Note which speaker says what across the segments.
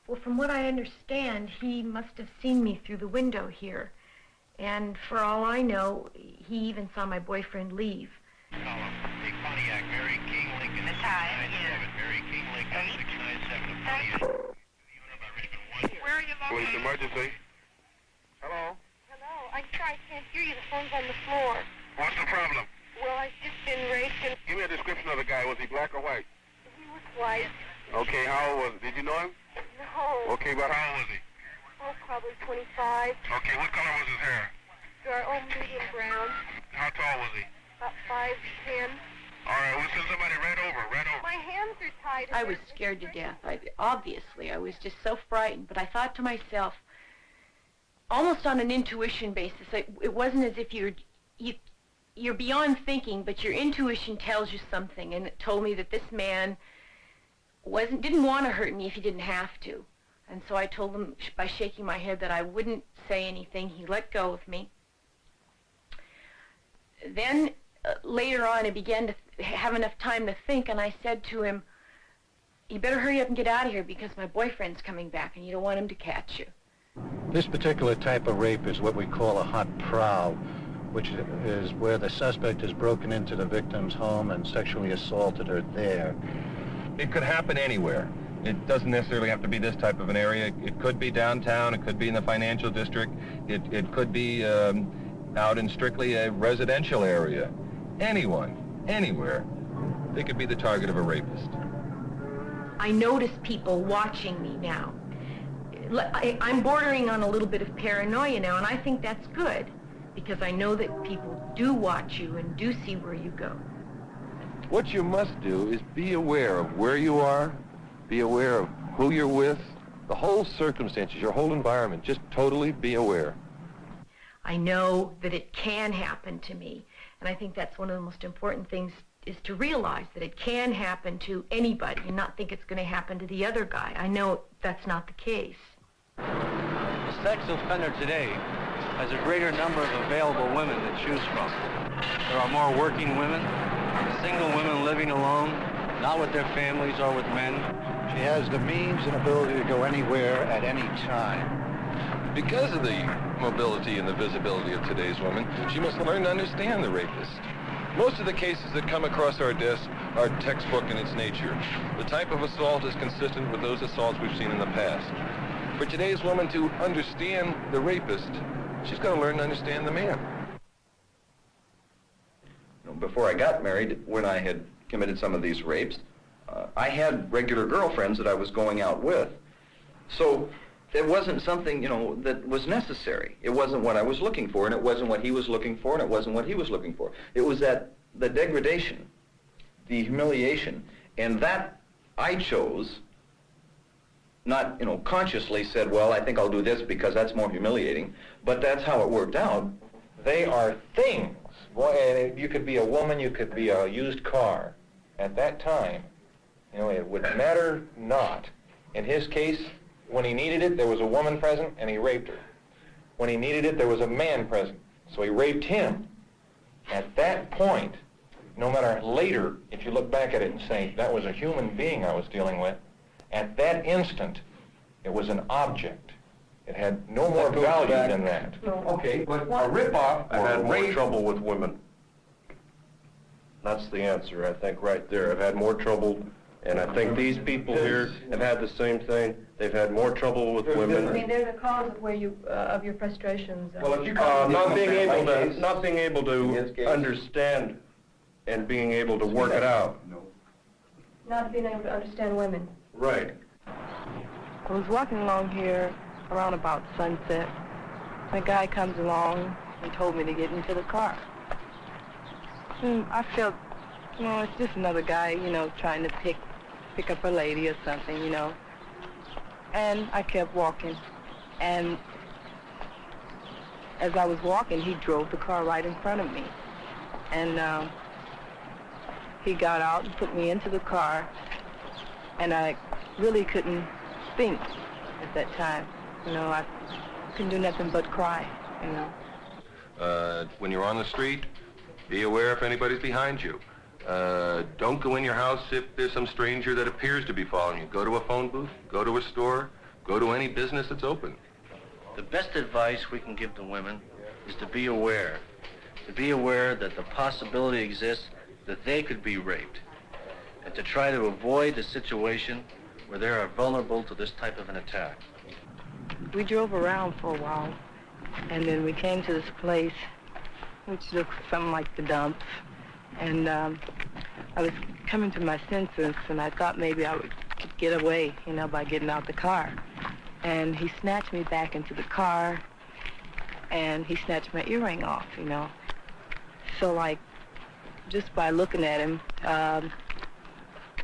Speaker 1: Well, from what I understand, he must have seen me through the window here. And for all I know, he even saw my boyfriend leave.
Speaker 2: Big Pontiac, Mary King, Lincoln, 697, Mary King, Lincoln, 697, Pontiac.
Speaker 3: Where are you located?
Speaker 4: Police emergency. Hello?
Speaker 3: Hello. I'm sorry, I can't hear you. The phone's on the floor.
Speaker 4: What's the problem?
Speaker 3: Well, I've just been raped and
Speaker 4: Give me a description of the guy. Was he black or white?
Speaker 3: he was white.
Speaker 4: Okay, how old was he? Did you know him?
Speaker 3: No.
Speaker 4: Okay, but how old was he?
Speaker 3: Oh, probably 25.
Speaker 4: Okay, what color was his hair?
Speaker 3: Medium brown.
Speaker 4: How tall was he?
Speaker 3: About 5'10".
Speaker 4: All right, we'll send somebody right over.
Speaker 3: My hands are tied.
Speaker 1: I was scared to death. Obviously, I was just so frightened. But I thought to myself, almost on an intuition basis, it wasn't as if you're beyond thinking, but your intuition tells you something, and it told me that this man didn't want to hurt me if he didn't have to. And so I told him by shaking my head that I wouldn't say anything. He let go of me. Then later on, I began to have enough time to think, and I said to him, you better hurry up and get out of here because my boyfriend's coming back and you don't want him to catch you.
Speaker 5: This particular type of rape is what we call a hot prowl, which is where the suspect has broken into the victim's home and sexually assaulted her there.
Speaker 6: It could happen anywhere. It doesn't necessarily have to be this type of an area. It could be downtown, it could be in the financial district, it could be out in strictly a residential area. Anyone, anywhere, they could be the target of a rapist.
Speaker 1: I notice people watching me now. I'm bordering on a little bit of paranoia now, and I think that's good, because I know that people do watch you and do see where you go.
Speaker 4: What you must do is be aware of where you are, be aware of who you're with, the whole circumstances, your whole environment. Just totally be aware.
Speaker 1: I know that it can happen to me, and I think that's one of the most important things, is to realize that it can happen to anybody and not think it's going to happen to the other guy. I know that's not the case.
Speaker 7: The sex offender today has a greater number of available women to choose from. There are more working women, single women living alone, not with their families or with men.
Speaker 5: She has the means and ability to go anywhere at any time.
Speaker 4: Because of the mobility and the visibility of today's woman, she must learn to understand the rapist. Most of the cases that come across our desk are textbook in its nature. The type of assault is consistent with those assaults we've seen in the past. For today's woman to understand the rapist, she's got to learn to understand the man.
Speaker 8: Before I got married, when I had committed some of these rapes, I had regular girlfriends that I was going out with. So it wasn't something, that was necessary. It wasn't what I was looking for, and it wasn't what he was looking for, and it wasn't what he was looking for. It was that the degradation, the humiliation, and that I chose, not, consciously said, well, I think I'll do this because that's more humiliating, but that's how it worked out.
Speaker 5: They are things. Boy, you could be a woman, you could be a used car. At that time, it would matter not. In his case, when he needed it, there was a woman present, and he raped her. When he needed it, there was a man present, so he raped him. At that point, no matter later, if you look back at it and say, that was a human being I was dealing with, at that instant, it was an object. It had no more value than that.
Speaker 8: No, okay, but
Speaker 5: A rip-off
Speaker 4: I've
Speaker 5: or
Speaker 4: had
Speaker 5: a
Speaker 4: more
Speaker 5: rape.
Speaker 4: trouble with women. That's the answer, I think, right there. I've had more trouble, and I think these people here have had the same thing. They've had more trouble with women.
Speaker 1: they're the cause of your frustrations.
Speaker 8: Well, if you
Speaker 4: Not being able to understand and being able to work it out.
Speaker 1: Not being able to understand women.
Speaker 4: Right.
Speaker 9: I was walking along here around about sunset. A guy comes along and told me to get into the car. And I felt, it's just another guy, trying to pick up a lady or something, And I kept walking. And as I was walking, he drove the car right in front of me. And he got out and put me into the car. And I really couldn't think at that time. I couldn't do nothing but cry,
Speaker 6: When you're on the street, be aware if anybody's behind you. Don't go in your house if there's some stranger that appears to be following you. Go to a phone booth, go to a store, Go to any business that's open.
Speaker 7: The best advice we can give to women is to be aware that the possibility exists that they could be raped, and to try to avoid a situation where they are vulnerable to this type of an attack.
Speaker 9: We drove around for a while, and then we came to this place which looked something like the dumps, and I was coming to my senses, and I thought maybe I could get away, you know, by getting out the car. And he snatched me back into the car, and he snatched my earring off, you know. So, like, just by looking at him,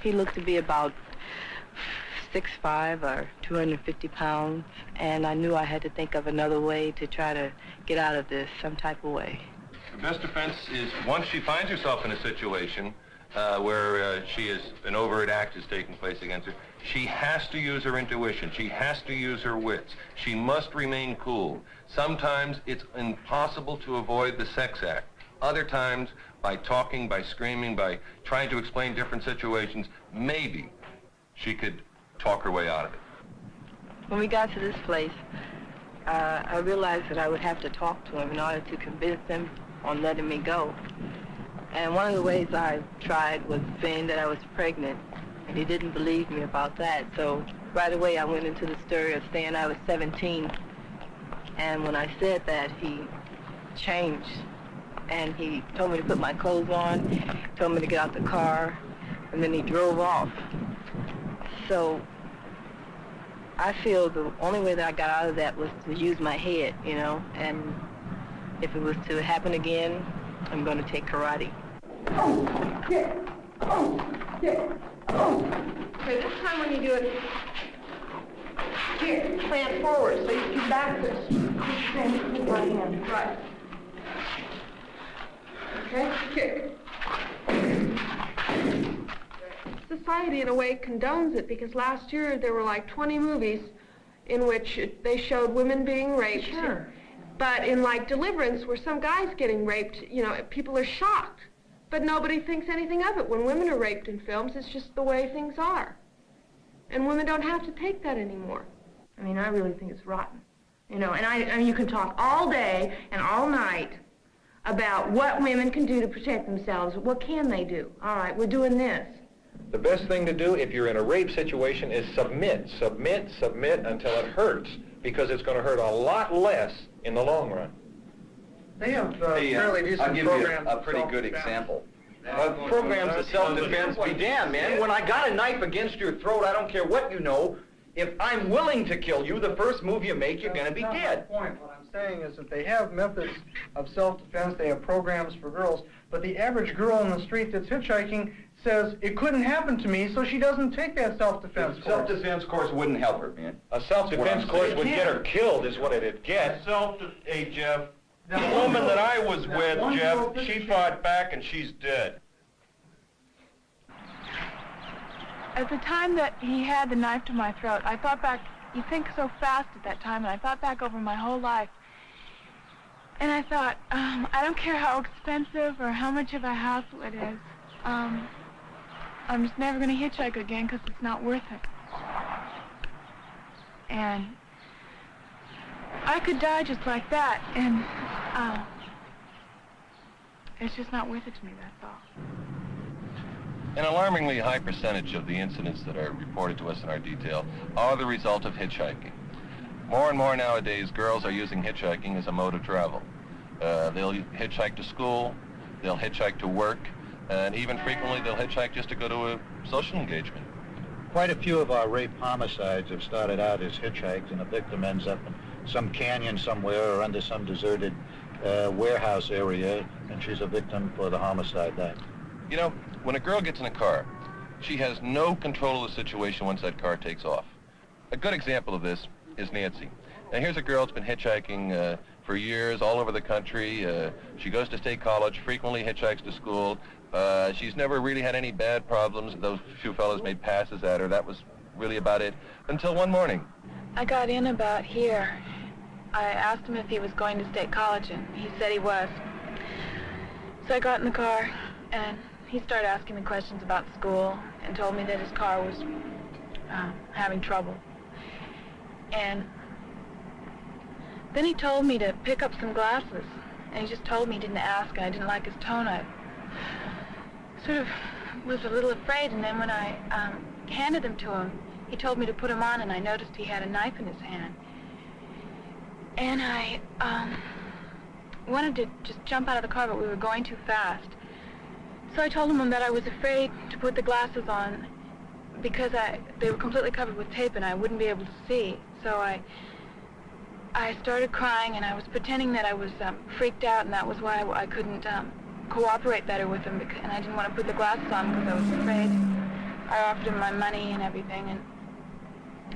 Speaker 9: he looked to be about 6'5" or 250 pounds, and I knew I had to think of another way to try to get out of this some type of way.
Speaker 6: The best defense is once she finds herself in a situation where an overt act is taking place against her, she has to use her intuition. She has to use her wits. She must remain cool. Sometimes it's impossible to avoid the sex act. Other times, by talking, by screaming, by trying to explain different situations, maybe she could talk her way out of it.
Speaker 9: When we got to this place, I realized that I would have to talk to him in order to convince him on letting me go. And one of the ways I tried was saying that I was pregnant, and he didn't believe me about that. So right away I went into the story of saying I was 17. And when I said that, he changed. And he told me to put my clothes on, told me to get out the car, and then he drove off. So I feel the only way that I got out of that was to use my head, you know, and if it was to happen again, I'm going to take karate.
Speaker 3: Oh, yeah. Oh, yeah. Oh. Okay, this time when you do it, here, plant forward, so you back this. Stand with my hand, right. Okay, kick. Society, in a way, condones it, because last year there were like 20 movies in which they showed women being raped.
Speaker 1: Sure.
Speaker 3: But in, like, Deliverance, where some guy's getting raped, you know, people are shocked. But nobody thinks anything of it. When women are raped in films, it's just the way things are. And women don't have to take that anymore.
Speaker 1: I mean, I really think it's rotten. You know, and I mean, you can talk all day and all night about what women can do to protect themselves. What can they do? All right, we're doing this.
Speaker 5: The best thing to do if you're in a rape situation is submit, submit, submit until it hurts, because it's going to hurt a lot less in the long run.
Speaker 10: They have fairly decent
Speaker 8: I'll give
Speaker 10: programs.
Speaker 8: you a pretty good example. Programs of self-defense be damned, man. When I got a knife against your throat, I don't care what you know. If I'm willing to kill you, the first move you make, you're going to be dead.
Speaker 10: That's my point. What I'm saying is that they have methods of self-defense. They have programs for girls. But the average girl on the street that's hitchhiking says, it couldn't happen to me, so she doesn't take that self-defense course.
Speaker 8: Self-defense course wouldn't help her, man.
Speaker 5: A self-defense course would get her killed is what it'd get.
Speaker 11: Hey, Jeff, the woman that I was with, Jeff, she fought back and she's dead.
Speaker 12: At the time that he had the knife to my throat, I thought back, you think so fast at that time, and I thought back over my whole life. And I thought, I don't care how expensive or how much of a hassle it is. I'm just never going to hitchhike again because it's not worth it. And I could die just like that, and it's just not worth it to me, that's all.
Speaker 6: An alarmingly high percentage of the incidents that are reported to us in our detail are the result of hitchhiking. More and more nowadays, girls are using hitchhiking as a mode of travel. They'll hitchhike to school, they'll hitchhike to work, and even frequently they'll hitchhike just to go to a social engagement.
Speaker 13: Quite a few of our rape homicides have started out as hitchhikes, and the victim ends up in some canyon somewhere or under some deserted warehouse area, and she's a victim for the homicide act.
Speaker 6: You know, when a girl gets in a car, she has no control of the situation once that car takes off. A good example of this is Nancy. Now, here's a girl that's been hitchhiking for years all over the country. She goes to state college, frequently hitchhikes to school. She's never really had any bad problems. Those few fellas made passes at her. That was really about it. Until one morning.
Speaker 12: I got in about here. I asked him if he was going to state college, and he said he was. So I got in the car, and he started asking me questions about school and told me that his car was having trouble. And then he told me to pick up some glasses. And he just told me, he didn't ask, and I didn't like his tone. I sort of was a little afraid, and then when I handed them to him, he told me to put them on, and I noticed he had a knife in his hand. And I wanted to just jump out of the car, but we were going too fast. So I told him that I was afraid to put the glasses on because they were completely covered with tape and I wouldn't be able to see. So I started crying, and I was pretending that I was freaked out, and that was why I couldn't cooperate better with him, and I didn't want to put the glasses on because I was afraid. I offered him my money and everything, and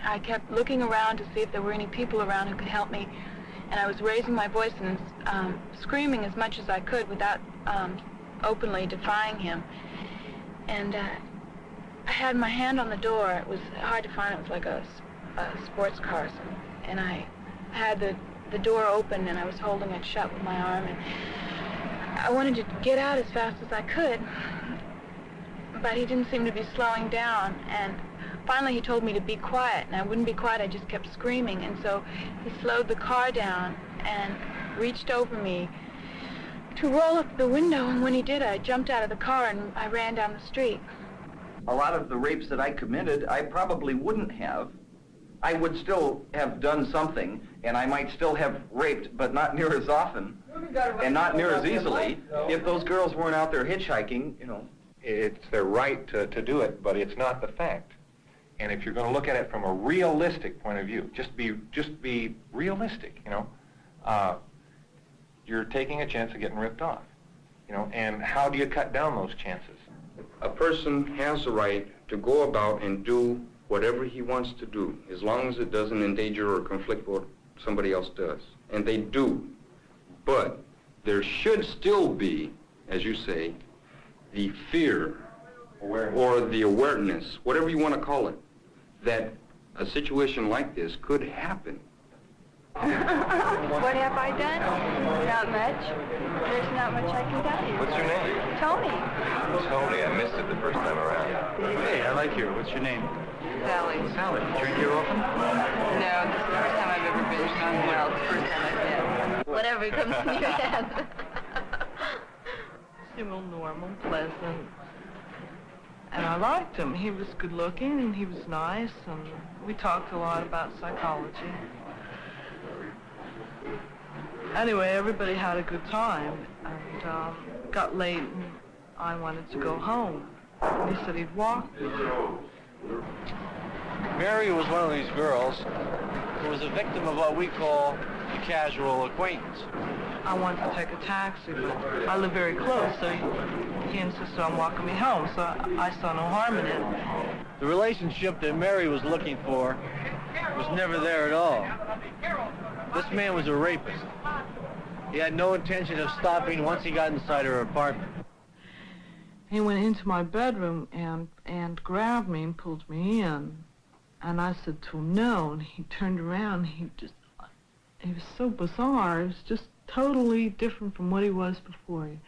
Speaker 12: I kept looking around to see if there were any people around who could help me, and I was raising my voice and screaming as much as I could without openly defying him. And I had my hand on the door. It was hard to find. It was like a sports car, and I had the door open, and I was holding it shut with my arm, and I wanted to get out as fast as I could, but he didn't seem to be slowing down, and finally he told me to be quiet, and I wouldn't be quiet. I just kept screaming, and so he slowed the car down and reached over me to roll up the window, and when he did, I jumped out of the car and I ran down the street.
Speaker 8: A lot of the rapes that I committed, I probably wouldn't have. I would still have done something, and I might still have raped, but not near as often, and not near as easily, if those girls weren't out there hitchhiking, you know.
Speaker 5: It's their right to do it, but it's not the fact. And if you're going to look at it from a realistic point of view, just be realistic, you know. You're taking a chance of getting ripped off, you know, and how do you cut down those chances?
Speaker 14: A person has the right to go about and do whatever he wants to do, as long as it doesn't endanger or conflict what somebody else does. And they do. But there should still be, as you say, the fear or the awareness, whatever you want to call it, that a situation like this could happen.
Speaker 9: What have I done? Not much. There's not much I can tell you.
Speaker 4: What's your name?
Speaker 9: Tony.
Speaker 4: Tony, I missed it the first time around.
Speaker 7: Hey, I like you. What's your name?
Speaker 9: Sally.
Speaker 7: Sally. Drink here often?
Speaker 9: No, this is the first time I've ever been drunk. Well, it's the first time I've been. Whatever comes in your head.
Speaker 15: He was normal, pleasant. And I liked him. He was good looking and he was nice, and we talked a lot about psychology. Anyway, everybody had a good time, and got late, and I wanted to go home. And he said he'd walk me.
Speaker 7: Mary was one of these girls who was a victim of what we call a casual acquaintance.
Speaker 15: I wanted to take a taxi, but I live very close, so he insisted on walking me home, so I saw no harm in it.
Speaker 7: The relationship that Mary was looking for was never there at all. This man was a rapist. He had no intention of stopping once he got inside her apartment.
Speaker 15: He went into my bedroom and grabbed me and pulled me in. And I said to him, no, and he turned around, he was so bizarre. It was just totally different from what he was before. And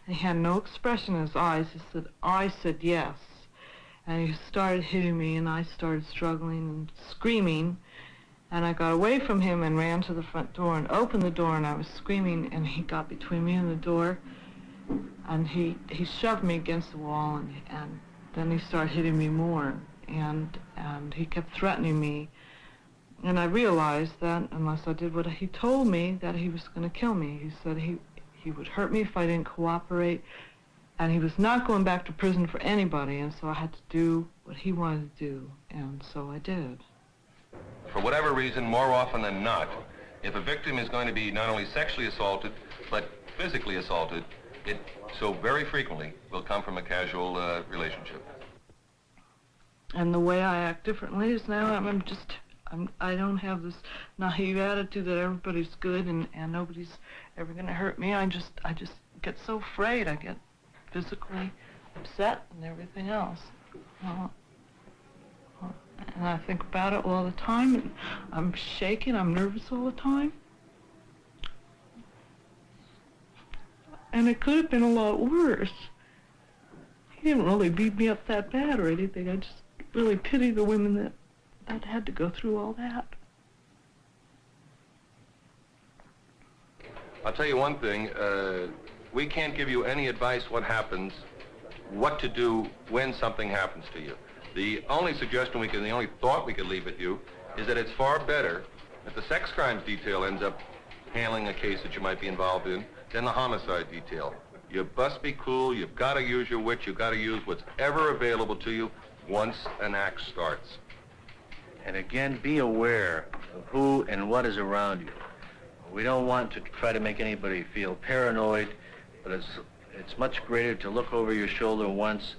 Speaker 15: he had no expression in his eyes. I said yes. And he started hitting me, and I started struggling and screaming. And I got away from him and ran to the front door and opened the door, and I was screaming, and he got between me and the door, and he shoved me against the wall, and then he started hitting me more, and he kept threatening me. And I realized that unless I did what he told me, that he was going to kill me. He said he would hurt me if I didn't cooperate, and he was not going back to prison for anybody, and so I had to do what he wanted to do, and so I did.
Speaker 4: For whatever reason, more often than not, if a victim is going to be not only sexually assaulted, but physically assaulted, it so very frequently will come from a casual relationship.
Speaker 15: And the way I act differently is now I don't have this naive attitude that everybody's good and nobody's ever going to hurt me. I just get so afraid. I get physically upset and everything else. And I think about it all the time, and I'm shaking, I'm nervous all the time. And it could have been a lot worse. He didn't really beat me up that bad or anything. I just really pity the women that had to go through all that.
Speaker 6: I'll tell you one thing, we can't give you any advice what to do when something happens to you. The only suggestion the only thought we could leave with you is that it's far better if the sex crimes detail ends up handling a case that you might be involved in than the homicide detail. You must be cool, you've got to use your wits, you've got to use what's ever available to you once an act starts.
Speaker 7: And again, be aware of who and what is around you. We don't want to try to make anybody feel paranoid, but it's much greater to look over your shoulder once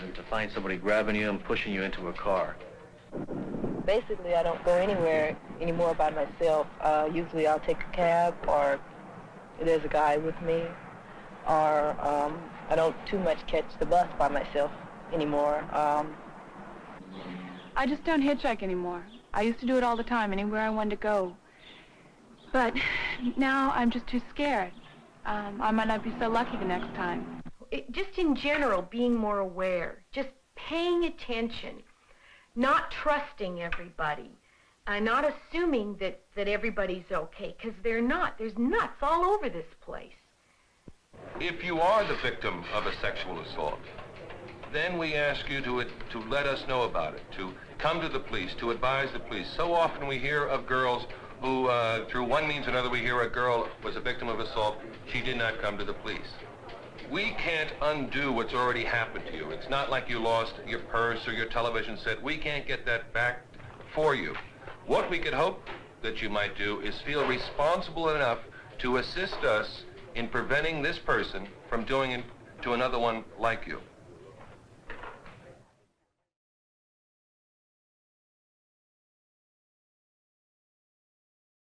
Speaker 7: than to find somebody grabbing you and pushing you into a car.
Speaker 9: Basically, I don't go anywhere anymore by myself. Usually I'll take a cab, or there's a guy with me, or I don't too much catch the bus by myself anymore.
Speaker 12: I just don't hitchhike anymore. I used to do it all the time, anywhere I wanted to go. But now I'm just too scared. I might not be so lucky the next time.
Speaker 1: Just in general, being more aware, just paying attention, not trusting everybody, not assuming that everybody's okay, because they're not. There's nuts all over this place.
Speaker 6: If you are the victim of a sexual assault, then we ask you to let us know about it, to come to the police, to advise the police. So often we hear of girls who, through one means or another, we hear a girl was a victim of assault. She did not come to the police. We can't undo what's already happened to you. It's not like you lost your purse or your television set. We can't get that back for you. What we could hope that you might do is feel responsible enough to assist us in preventing this person from doing it to another one like you.